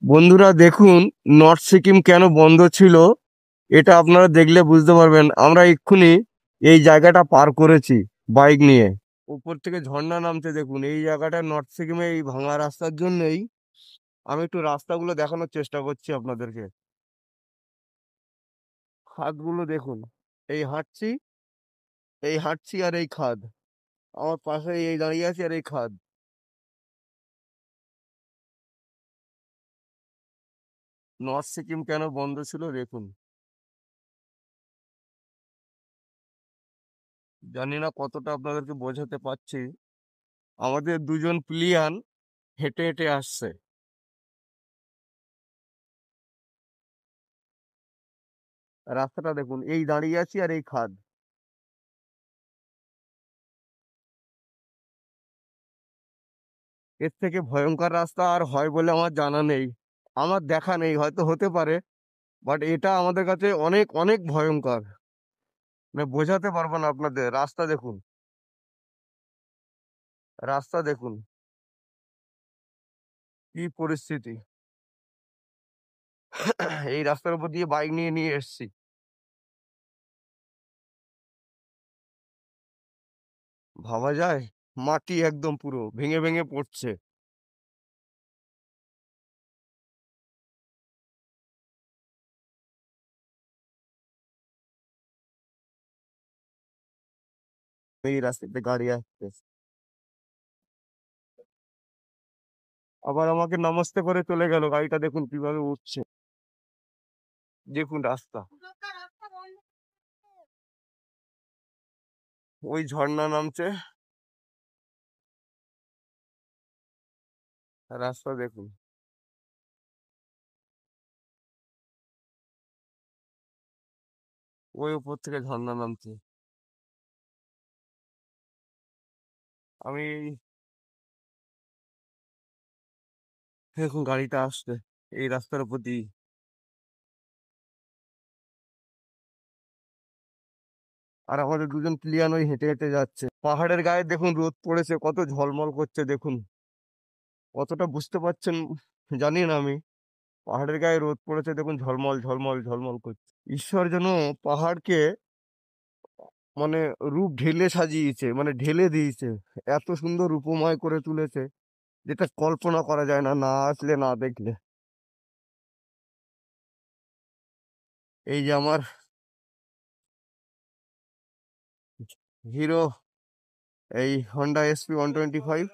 বন্ধুরা দেখুন, নর্থ সিকিম কেন বন্ধ ছিল এটা আপনারা দেখলে বুঝতে পারবেন। আমরা এক্ষুনি এই জায়গাটা পার করেছি বাইক নিয়ে। উপর থেকে ঝর্ণা নামছে দেখুন। এই জায়গাটা নর্থ সিকিমে এই ভাঙা রাস্তার জন্যই। আমি একটু রাস্তাগুলো দেখানোর চেষ্টা করছি আপনাদেরকে। খাদগুলো দেখুন। এই হাঁটছি, এই হাঁটছি আর এই খাদ আমার পাশে, এই দাঁড়িয়ে আছি আর এই খাদ। নর্থ সিকিম কেন বন্ধ ছিল দেখুন। জানি না কতটা আপনাদেরকে বোঝাতে পারছি। আমাদের দুজন প্লিয়ান হেঁটে হেঁটে আসছে। রাস্তাটা দেখুন, এই দাঁড়িয়ে আছি আর এই খাদ। এর থেকে ভয়ঙ্কর রাস্তা আর হয় বলে আমার জানা নেই। আমার দেখা নেই, হয়তো হতে পারে, বাট এটা আমাদের কাছে অনেক অনেক ভয়ঙ্কর। মানে বোঝাতে পারবো না আপনাদের। রাস্তা দেখুন, রাস্তা দেখুন কি পরিস্থিতি। এই রাস্তার উপর দিয়ে বাইক নিয়ে নিয়ে এসছি। ভাবা যায়? মাটি একদম পুরো ভেঙে ভেঙে পড়ছে। এই রাস্তাতে গাড়ি আসছে, আবার আমাকে নমস্তে করে চলে গেল। গাড়িটা দেখুন কিভাবে উঠছে। দেখুন রাস্তা, ওই ঝর্ণা নামছে। রাস্তা দেখুন, ওই উপর থেকে ঝর্ণা নামছে। আমি দেখুন গাড়িটা আসছে এই রাস্তার উপর দিয়ে। আর আমাদের দুজন প্লিয়ান ওই হেঁটে হেঁটে যাচ্ছে পাহাড়ের গায়ে। দেখুন রোদ পড়েছে, কত ঝলমল করছে দেখুন। কতটা বুঝতে পারছেন জানি না আমি। পাহাড়ের গায়ে রোদ পড়েছে দেখুন, ঝলমল ঝলমল ঝলমল করছে। ঈশ্বর যেন পাহাড়কে মানে রূপ ঢেলে সাজিয়েছে, মানে ঢেলে দিয়েছে। এত সুন্দর রূপময় করে তুলেছে, যেটা কল্পনা করা যায় না, না আসলে না দেখলে। এই যে আমার হিরো, এই হন্ডা SP 125।